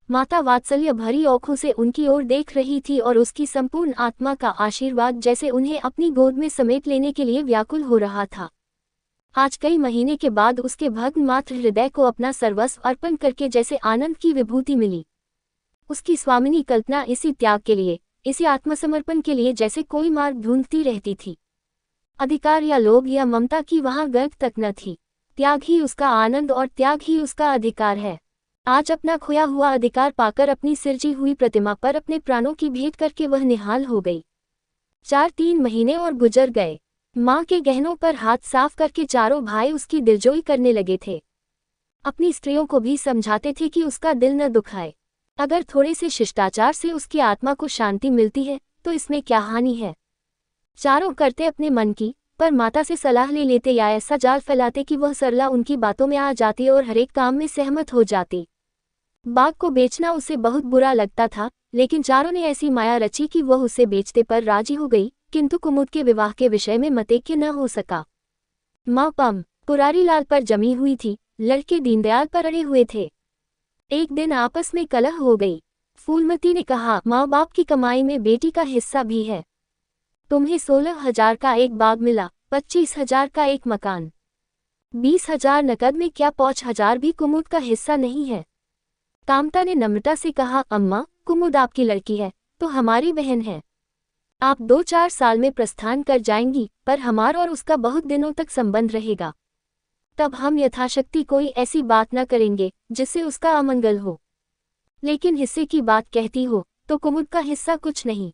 माता वात्सल्य भरी आंखों से उनकी ओर देख रही थी और उसकी संपूर्ण आत्मा का आशीर्वाद जैसे उन्हें अपनी गोद में समेट लेने के लिए व्याकुल हो रहा था। आज कई महीने के बाद उसके भग्न मात्र हृदय को अपना सर्वस्व अर्पण करके जैसे आनंद की विभूति मिली। उसकी स्वामिनी कल्पना इसी त्याग के लिए, इसी आत्मसमर्पण के लिए जैसे कोई मार्ग ढूंढती रहती थी। अधिकार या लोभ या ममता की वहां गर्क तक न थी। त्याग ही उसका आनंद और त्याग ही उसका अधिकार है। आज अपना खोया हुआ अधिकार पाकर अपनी सिरजी हुई प्रतिमा पर अपने प्राणों की भेंट करके वह निहाल हो गई। 4-3 महीने और गुजर गए। माँ के गहनों पर हाथ साफ करके चारों भाई उसकी दिलजोई करने लगे थे। अपनी स्त्रियों को भी समझाते थे कि उसका दिल न दुखाए। अगर थोड़े से शिष्टाचार से उसकी आत्मा को शांति मिलती है तो इसमें क्या हानि है। चारों करते अपने मन की, पर माता से सलाह ले लेते या ऐसा जाल फैलाते कि वह सरला उनकी बातों में आ जाती और हरेक काम में सहमत हो जाती। बाग को बेचना उसे बहुत बुरा लगता था, लेकिन चारों ने ऐसी माया रची कि वह उसे बेचते पर राजी हो गई, किंतु कुमुद के विवाह के विषय में मतैक्य न हो सका। माँ पम पुरारी लाल पर जमी हुई थी, लड़के दीनदयाल पर अड़े हुए थे। एक दिन आपस में कलह हो गई। फूलमती ने कहा, माँ बाप की कमाई में बेटी का हिस्सा भी है। तुम्हें 16,000 का एक बाग मिला, 25,000 का एक मकान, 20,000 नकद में, क्या 5,000 भी कुमुद का हिस्सा नहीं है। कामता ने नम्रता से कहा, अम्मा, कुमुद आपकी लड़की है तो हमारी बहन है। आप 2-4 साल में प्रस्थान कर जाएंगी, पर हमारा और उसका बहुत दिनों तक संबंध रहेगा। तब हम यथाशक्ति कोई ऐसी बात न करेंगे जिससे उसका अमंगल हो। लेकिन हिस्से की बात कहती हो तो कुमुद का हिस्सा कुछ नहीं।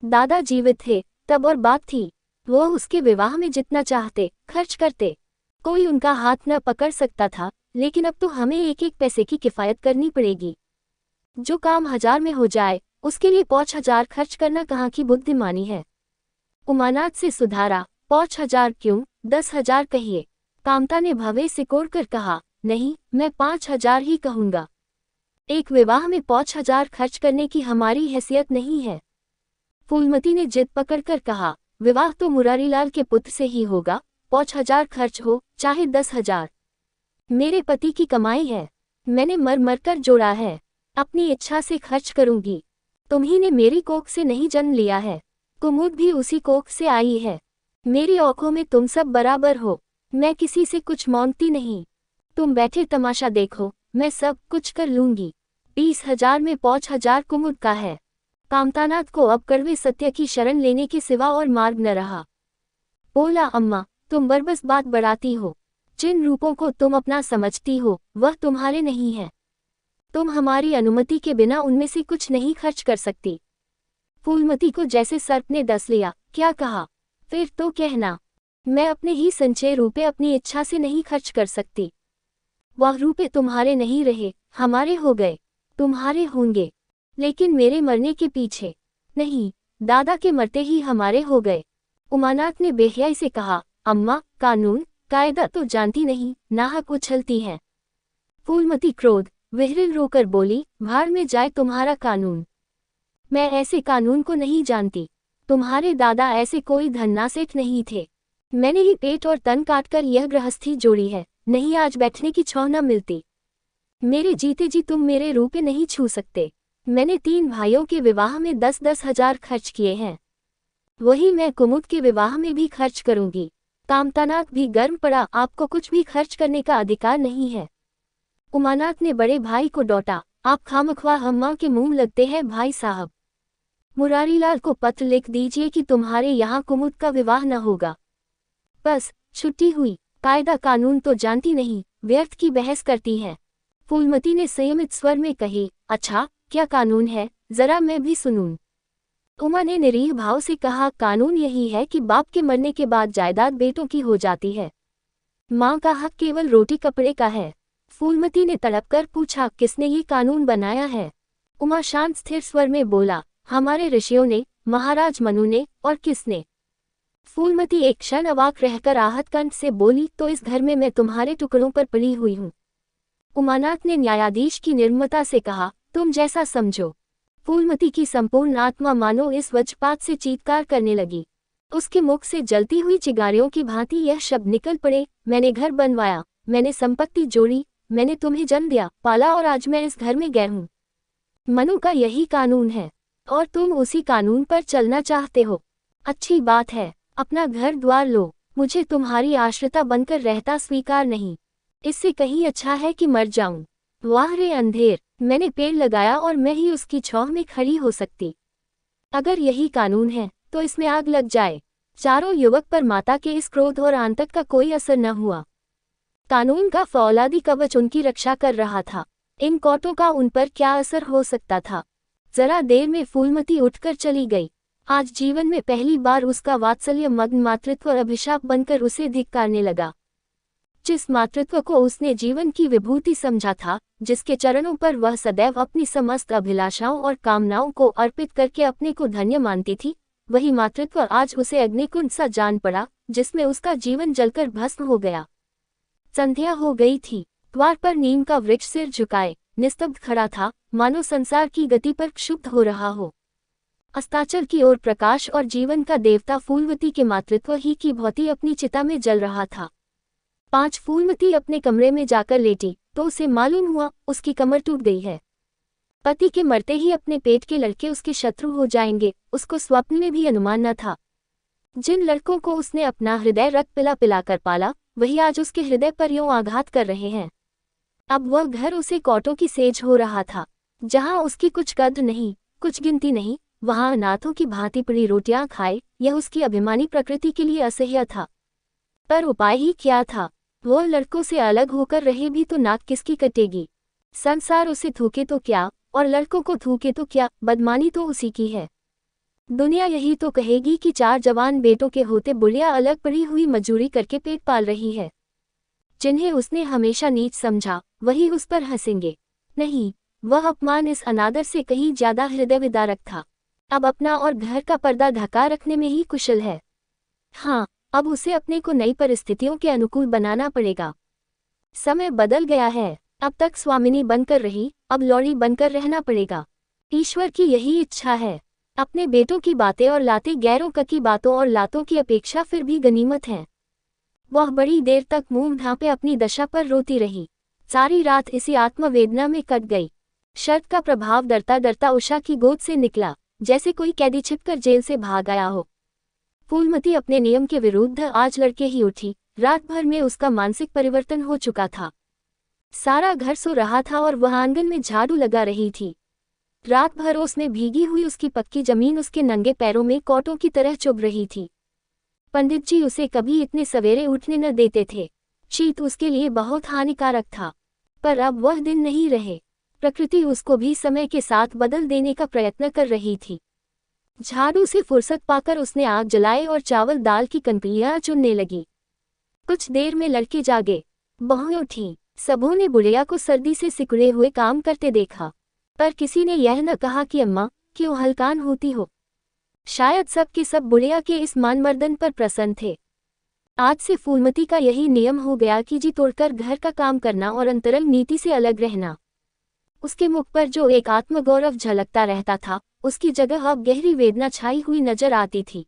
दादा जीवित थे तब और बात थी, वो उसके विवाह में जितना चाहते खर्च करते, कोई उनका हाथ न पकड़ सकता था। लेकिन अब तो हमें एक एक पैसे की किफ़ायत करनी पड़ेगी। जो काम 1000 में हो जाए उसके लिए 5,000 खर्च करना कहाँ की बुद्धिमानी है। उमानाथ से सुधारा, 5,000 क्यों, 10,000 कहिए। कामता ने भवे सिकोड़ कर कहा, नहीं, मैं 5,000 ही कहूँगा। एक विवाह में 5,000 खर्च करने की हमारी हैसियत नहीं है। फूलमती ने जिद पकड़कर कहा, विवाह तो मुरारीलाल के पुत्र से ही होगा, 5,000 खर्च हो चाहे 10,000। मेरे पति की कमाई है, मैंने मर मर कर जोड़ा है, अपनी इच्छा से खर्च करूंगी। तुम्ही ने मेरी कोख से नहीं जन्म लिया है, कुमुद भी उसी कोख से आई है। मेरी आंखों में तुम सब बराबर हो, मैं किसी से कुछ मांगती नहीं। तुम बैठे तमाशा देखो, मैं सब कुछ कर लूंगी। 20,000 में 5,000 कुमुद का है। कामतानाथ को अब कड़वे सत्य की शरण लेने के सिवा और मार्ग न रहा। बोला, अम्मा, तुम बरबस बात बढ़ाती हो। जिन रूपों को तुम अपना समझती हो वह तुम्हारे नहीं है। तुम हमारी अनुमति के बिना उनमें से कुछ नहीं खर्च कर सकती। फूलमती को जैसे सर्प ने डस लिया। क्या कहा? फिर तो कहना, मैं अपने ही संचय रुपए अपनी इच्छा से नहीं खर्च कर सकती। वह रुपए तुम्हारे नहीं रहे, हमारे हो गए। तुम्हारे होंगे, लेकिन मेरे मरने के पीछे नहीं, दादा के मरते ही हमारे हो गए। उमानाथ ने बेहयाई से कहा, अम्मा, कानून कायदा तो जानती नहीं, नाहक उछलती हैं। फूलमती क्रोध विहरिल रोकर बोली, भाड़ में जाए तुम्हारा कानून। मैं ऐसे कानून को नहीं जानती। तुम्हारे दादा ऐसे कोई धन्नासेठ नहीं थे। मैंने ही पेट और तन काटकर यह गृहस्थी जोड़ी है, नहीं आज बैठने की छांव न मिलती। मेरे जीते जी तुम मेरे रुपए नहीं छू सकते। मैंने 3 भाइयों के विवाह में 10-10 हजार खर्च किए हैं, वही मैं कुमुद के विवाह में भी खर्च करूंगी। कामतानाथ भी गर्म पड़ा, आपको कुछ भी खर्च करने का अधिकार नहीं है। उमानाथ ने बड़े भाई को डांटा, आप खामख्वाह अम्मा के मुंह लगते हैं भाई साहब। मुरारीलाल को पत्र लिख दीजिए कि तुम्हारे यहाँ कुमुद का विवाह न होगा। बस छुट्टी हुई। कायदा कानून तो जानती नहीं, व्यर्थ की बहस करती है। फूलमती ने संयमित स्वर में कही, अच्छा क्या कानून है, जरा मैं भी सुनूं। उमा ने निरीह भाव से कहा, कानून यही है कि बाप के मरने के बाद जायदाद बेटों की हो जाती है। माँ का हक केवल रोटी कपड़े का है। फूलमती ने तड़पकर पूछा, किसने ये कानून बनाया है? उमा शांत स्थिर स्वर में बोला, हमारे ऋषियों ने, महाराज मनु ने, और किसने? फूलमती एक क्षण अवाक रहकर आहत कंठ से बोली, तो इस घर में मैं तुम्हारे टुकड़ों पर पली हुई हूँ। उमानाथ ने न्यायाधीश की निर्ममता से कहा, तुम जैसा समझो। फूलमती की संपूर्ण आत्मा मानो इस वज्रपात से चीत्कार करने लगी। उसके मुख से जलती हुई चिंगारियों की भांति यह शब्द निकल पड़े, मैंने घर बनवाया, मैंने संपत्ति जोड़ी, मैंने तुम्हें जन्म दिया, पाला और आज मैं इस घर में गैर हूँ। मनु का यही कानून है और तुम उसी कानून पर चलना चाहते हो। अच्छी बात है, अपना घर द्वार लो, मुझे तुम्हारी आश्रिता बनकर रहता स्वीकार नहीं। इससे कहीं अच्छा है कि मर जाऊं। वाह रे अंधेर, मैंने पेड़ लगाया और मैं ही उसकी छांव में खड़ी हो सकती। अगर यही कानून है तो इसमें आग लग जाए। चारों युवक पर माता के इस क्रोध और आतंक का कोई असर न हुआ। कानून का फौलादी कवच उनकी रक्षा कर रहा था। इन कौटों का उन पर क्या असर हो सकता था। जरा देर में फूलमती उठकर चली गई। आज जीवन में पहली बार उसका वात्सल्य मग्न मातृत्व अभिशाप बनकर उसे धिक्कारने लगा। जिस मातृत्व को उसने जीवन की विभूति समझा था, जिसके चरणों पर वह सदैव अपनी समस्त अभिलाषाओं और कामनाओं को अर्पित करके अपने को धन्य मानती थी, वही मातृत्व आज उसे अग्निकुंड सा जान पड़ा, जिसमें उसका जीवन जलकर भस्म हो गया। संध्या हो गई थी। द्वार पर नीम का वृक्ष सिर झुकाए निस्तब्ध खड़ा था, मानो संसार की गति पर क्षुब्ध हो रहा हो। अस्ताचल की ओर प्रकाश और जीवन का देवता फूलवती के मातृत्व ही की भौती अपनी चिता में जल रहा था। 5 फूलमती अपने कमरे में जाकर लेटी तो उसे मालूम हुआ उसकी कमर टूट गई है। पति के मरते ही अपने पेट के लड़के उसके शत्रु हो जाएंगे, उसको स्वप्न में भी अनुमान न था। जिन लड़कों को उसने अपना हृदय रक्त पिला पिला कर पाला, वही आज उसके हृदय पर यूं आघात कर रहे हैं। अब वह घर उसे कौटों की सेज हो रहा था। जहां उसकी कुछ कद्र नहीं, कुछ गिनती नहीं, वहां अनाथों की भांति पड़ी रोटियां खाए, यह उसकी अभिमानी प्रकृति के लिए असह्य था। पर उपाय ही क्या था। वो लड़कों से अलग होकर रहे भी तो नाक किसकी कटेगी। संसार उसे थूके तो क्या और लड़कों को थूके तो क्या, बदमानी तो उसी की है। दुनिया यही तो कहेगी कि 4 जवान बेटों के होते बुढ़िया अलग पड़ी हुई मजूरी करके पेट पाल रही है। जिन्हें उसने हमेशा नीच समझा, वही उस पर हंसेंगे। नहीं, वह अपमान इस अनादर से कहीं ज्यादा हृदय विदारक था। अब अपना और घर का पर्दा ढका रखने में ही कुशल है। हाँ, अब उसे अपने को नई परिस्थितियों के अनुकूल बनाना पड़ेगा। समय बदल गया है। अब तक स्वामिनी बनकर रही, अब लौड़ी बनकर रहना पड़ेगा। ईश्वर की यही इच्छा है। अपने बेटों की बातें और लातें गैरों की बातों और लातों की अपेक्षा फिर भी गनीमत हैं। वह बड़ी देर तक मुंह ढांपे अपनी दशा पर रोती रही। सारी रात इसी आत्मवेदना में कट गई। शर्त का प्रभाव डरता डरता उषा की गोद से निकला, जैसे कोई कैदी छिपकर जेल से भाग आया हो। फूलमती अपने नियम के विरुद्ध आज लड़के ही उठी। रात भर में उसका मानसिक परिवर्तन हो चुका था। सारा घर सो रहा था और वह आंगन में झाड़ू लगा रही थी। रात भर उसमें भीगी हुई उसकी पक्की जमीन उसके नंगे पैरों में कौटों की तरह चुभ रही थी। पंडित जी उसे कभी इतने सवेरे उठने न देते थे। शीत उसके लिए बहुत हानिकारक था। पर अब वह दिन नहीं रहे। प्रकृति उसको भी समय के साथ बदल देने का प्रयत्न कर रही थी। झाड़ू से फुर्सत पाकर उसने आग जलाए और चावल दाल की कंकड़ियां चुनने लगी। कुछ देर में लड़के जागे। बहुएं उठीं। सबों ने बुढ़िया को सर्दी से सिकुड़े हुए काम करते देखा, पर किसी ने यह न कहा कि अम्मा क्यों हलकान होती हो। शायद सब के सब बुढ़िया के इस मानमर्दन पर प्रसन्न थे। आज से फूलमती का यही नियम हो गया कि जी तोड़कर घर का काम करना और अंतरंग नीति से अलग रहना। उसके मुख पर जो एक आत्मगौरव झलकता रहता था, उसकी जगह अब गहरी वेदना छाई हुई नजर आती थी।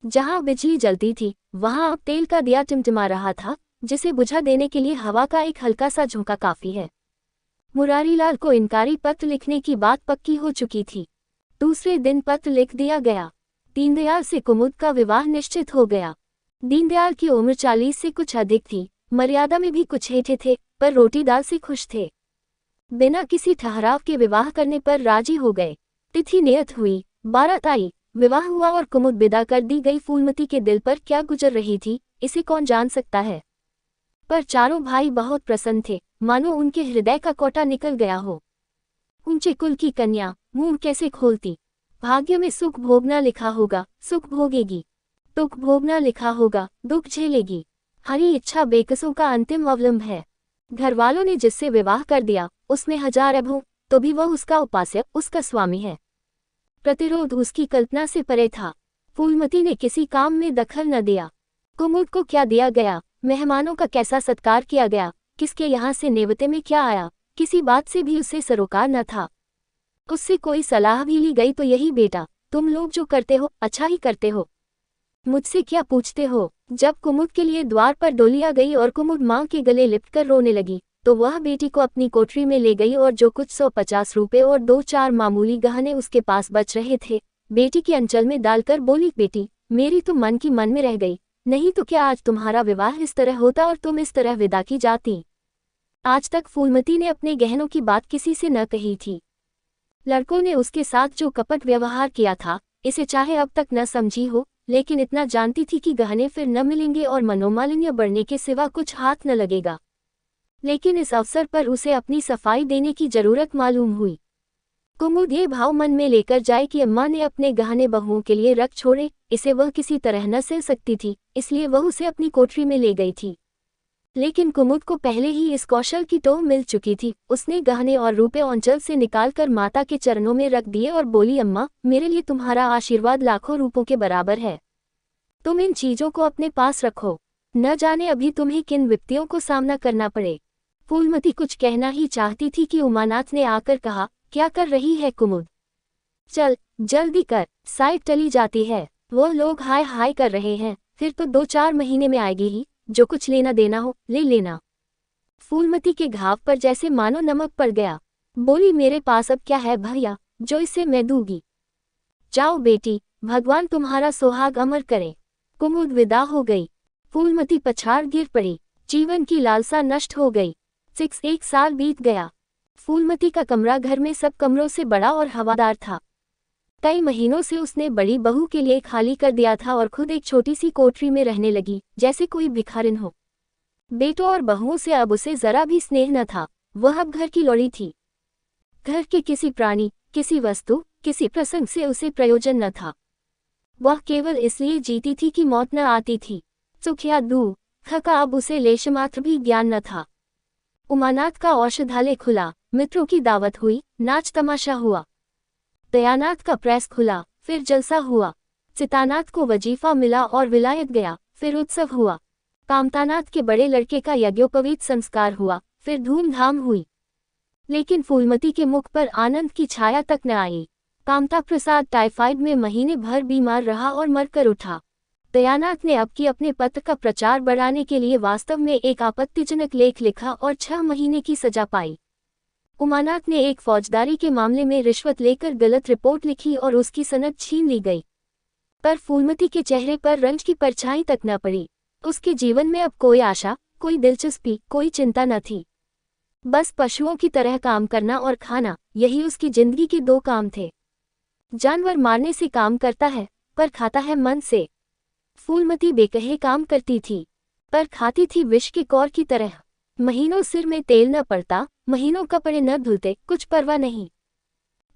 जहां बिजली जलती थी, वहां अब तेल का दिया टिमटिमा रहा था, जिसे बुझा देने के लिए हवा का एक हल्का सा झोंका काफी है। मुरारीलाल को इनकारी पत्र लिखने की बात पक्की हो चुकी थी। दूसरे दिन पत्र लिख दिया गया। दीनदयाल से कुमुद का विवाह निश्चित हो गया। दीनदयाल की उम्र 40 से कुछ अधिक थी, मर्यादा में भी कुछ हेठे थे, पर रोटी दाल से खुश थे। बिना किसी ठहराव के विवाह करने पर राजी हो गए। तिथि नियत हुई, बारात आई, विवाह हुआ और कुमुद विदा कर दी गई। फूलमती के दिल पर क्या गुजर रही थी, इसे कौन जान सकता है। पर चारों भाई बहुत प्रसन्न थे, मानो उनके हृदय का कोटा निकल गया हो। ऊंचे कुल की कन्या मुंह कैसे खोलती। भाग्य में सुख भोगना लिखा होगा, सुख भोगेगी। दुख भोगना लिखा होगा, दुख झेलेगी। हरी इच्छा बेकसों का अंतिम अवलंब है। घरवालों ने जिससे विवाह कर दिया, उसमें 1000 अब हो तो भी वह उसका उपास्य, उसका स्वामी है। प्रतिरोध उसकी कल्पना से परे था। फूलमती ने किसी काम में दखल न दिया। कुमुद को क्या दिया गया, मेहमानों का कैसा सत्कार किया गया, किसके यहाँ से नेवते में क्या आया, किसी बात से भी उसे सरोकार न था। उससे कोई सलाह भी ली गई तो यही, बेटा तुम लोग जो करते हो अच्छा ही करते हो, मुझसे क्या पूछते हो। जब कुमुद के लिए द्वार पर डोलिया गई और कुमुद माँ के गले लिपटकर रोने लगी, तो वह बेटी को अपनी कोठरी में ले गई और जो कुछ 150 रुपए और 2-4 मामूली गहने उसके पास बच रहे थे, बेटी की अंचल में डालकर बोली, बेटी मेरी तो मन की मन में रह गई, नहीं तो क्या आज तुम्हारा विवाह इस तरह होता और तुम इस तरह विदा की जाती। आज तक फूलमती ने अपने गहनों की बात किसी से न कही थी। लड़कों ने उसके साथ जो कपट व्यवहार किया था, इसे चाहे अब तक न समझी हो, लेकिन इतना जानती थी कि गहने फिर न मिलेंगे और मनोमालिन्य बढ़ने के सिवा कुछ हाथ न लगेगा। लेकिन इस अवसर पर उसे अपनी सफाई देने की जरूरत मालूम हुई। कुमुद ये भाव मन में लेकर जाए कि अम्मा ने अपने गहने बहुओं के लिए रख छोड़े, इसे वह किसी तरह न सह सकती थी, इसलिए वह उसे अपनी कोठरी में ले गई थी। लेकिन कुमुद को पहले ही इस कौशल की टोह मिल चुकी थी। उसने गहने और रुपए औंचल से निकालकर माता के चरणों में रख दिए और बोली, अम्मा, मेरे लिए तुम्हारा आशीर्वाद लाखों रूपों के बराबर है। तुम इन चीजों को अपने पास रखो, न जाने अभी तुम्हें किन विपत्तियों को सामना करना पड़े। फूलमती कुछ कहना ही चाहती थी कि उमानाथ ने आकर कहा, क्या कर रही है कुमुद? चल जल्दी कर, साइट टली जाती है। वो लोग हाय हाय कर रहे हैं, फिर तो 2-4 महीने में आएगी ही। जो कुछ लेना देना हो ले लेना। फूलमती के घाव पर जैसे मानो नमक पड़ गया। बोली, मेरे पास अब क्या है भैया जो इसे मैं दूंगी। जाओ बेटी, भगवान तुम्हारा सुहाग अमर करे। कुमुद विदा हो गई। फूलमती पछाड़ गिर पड़ी। जीवन की लालसा नष्ट हो गई। 1 साल बीत गया। फूलमती का कमरा घर में सब कमरों से बड़ा और हवादार था। कई महीनों से उसने बड़ी बहू के लिए खाली कर दिया था और खुद एक छोटी सी कोठरी में रहने लगी, जैसे कोई भिखारिन हो। बेटों और बहुओं से अब उसे जरा भी स्नेह न था। वह अब घर की लौड़ी थी। घर के किसी प्राणी, किसी वस्तु, किसी प्रसंग से उसे प्रयोजन न था। वह केवल इसलिए जीती थी कि मौत न आती थी। सुख या दुख का अब उसे लेशमात्र भी ज्ञान न था। उमानाथ का औषधालय खुला, मित्रों की दावत हुई, नाच तमाशा हुआ। दयानाथ का प्रेस खुला, फिर जलसा हुआ। चितानाथ को वजीफा मिला और विलायत गया, फिर उत्सव हुआ। कामतानाथ के बड़े लड़के का यज्ञोपवीत संस्कार हुआ, फिर धूमधाम हुई। लेकिन फूलमती के मुख पर आनंद की छाया तक न आई। कामता प्रसाद टाइफाइड में महीने भर बीमार रहा और मरकर उठा। दयानाथ ने अब की अपने पत्र का प्रचार बढ़ाने के लिए वास्तव में एक आपत्तिजनक लेख लिखा और 6 महीने की सजा पाई। उमानाथ ने एक फौजदारी के मामले में रिश्वत लेकर गलत रिपोर्ट लिखी और उसकी सनद छीन ली गई। पर फूलमती के चेहरे पर रंज की परछाई तक न पड़ी। उसके जीवन में अब कोई आशा, कोई दिलचस्पी, कोई चिंता न थी। बस पशुओं की तरह काम करना और खाना, यही उसकी जिंदगी के 2 काम थे। जानवर मारने से काम करता है, पर खाता है मन से। फूलमती बेकहे काम करती थी, पर खाती थी विष के कौर की तरह। महीनों सिर में तेल न पड़ता, महीनों कपड़े न धुलते, कुछ परवाह नहीं।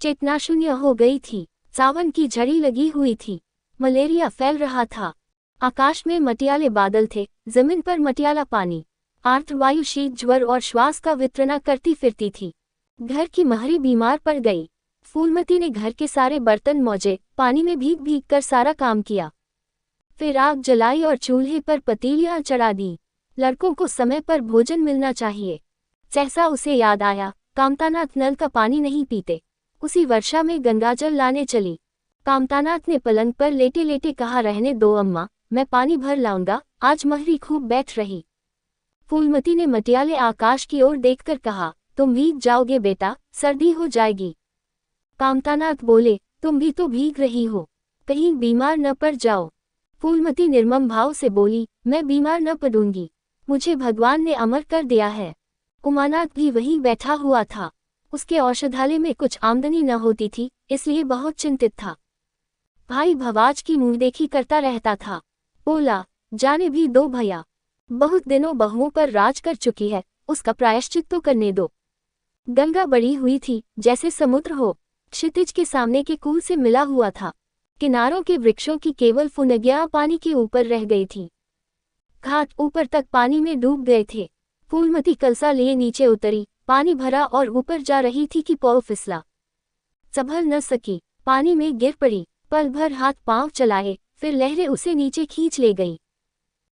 चेतनाशून्य हो गई थी। सावन की झड़ी लगी हुई थी। मलेरिया फैल रहा था। आकाश में मटियाले बादल थे, जमीन पर मटियाला पानी। आर्द्रवायु शीत ज्वर और श्वास का वितरणा करती फिरती थी। घर की महरी बीमार पड़ गई। फूलमती ने घर के सारे बर्तन मौजे, पानी में भीग भीग कर सारा काम किया। फिर आग जलाई और चूल्हे पर पतीलियां चढ़ा दी। लड़कों को समय पर भोजन मिलना चाहिए। सहसा उसे याद आया, कामतानाथ नल का पानी नहीं पीते। उसी वर्षा में गंगाजल लाने चली। कामतानाथ ने पलंग पर लेटे लेटे कहा, रहने दो अम्मा, मैं पानी भर लाऊंगा, आज महरी खूब बैठ रही। फूलमती ने मटियाले आकाश की ओर देखकर कहा, तुम भीग जाओगे बेटा, सर्दी हो जाएगी। कामतानाथ बोले, तुम भी तो भीग रही हो, कहीं बीमार न पड़ जाओ। फूलमती निर्मम भाव से बोली, मैं बीमार न पड़ूंगी, मुझे भगवान ने अमर कर दिया है। उमानाथ भी वहीं बैठा हुआ था। उसके औषधालय में कुछ आमदनी न होती थी, इसलिए बहुत चिंतित था। भाई भवाज की मुंह देखी करता रहता था। बोला, जाने भी दो भैया, बहुत दिनों बहुओं पर राज कर चुकी है, उसका प्रायश्चित तो करने दो। गंगा बड़ी हुई थी, जैसे समुद्र हो। क्षितिज के सामने के कुल से मिला हुआ था। किनारों के वृक्षों की केवल फुनगियां पानी के ऊपर रह गई थी। घाट ऊपर तक पानी में डूब गए थे। फूलमती कलसा लिए नीचे उतरी, पानी भरा और ऊपर जा रही थी कि पाँव फिसला। संभल न सकी, पानी में गिर पड़ी। पल भर हाथ पांव चलाए, फिर लहरें उसे नीचे खींच ले गई।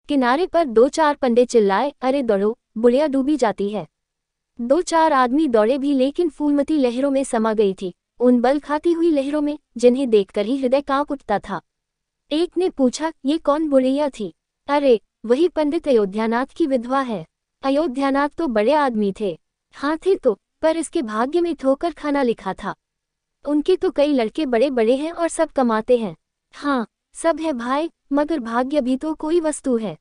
किनारे पर 2-4 पंडे चिल्लाए, अरे दौड़ो, बुढ़िया डूबी जाती है। 2-4 आदमी दौड़े भी, लेकिन फूलमती लहरों में समा गई थी, उन बल खाती हुई लहरों में, जिन्हें देखकर ही हृदय कांप उठता था। एक ने पूछा, ये कौन बुढ़िया थी? अरे, वही पंडित अयोध्यानाथ की विधवा है। अयोध्यानाथ तो बड़े आदमी थे। हाँ थे तो, पर इसके भाग्य में ठोकर खाना लिखा था। उनके तो कई लड़के बड़े बड़े हैं और सब कमाते हैं। हाँ, सब है भाई, मगर भाग्य भी तो कोई वस्तु है।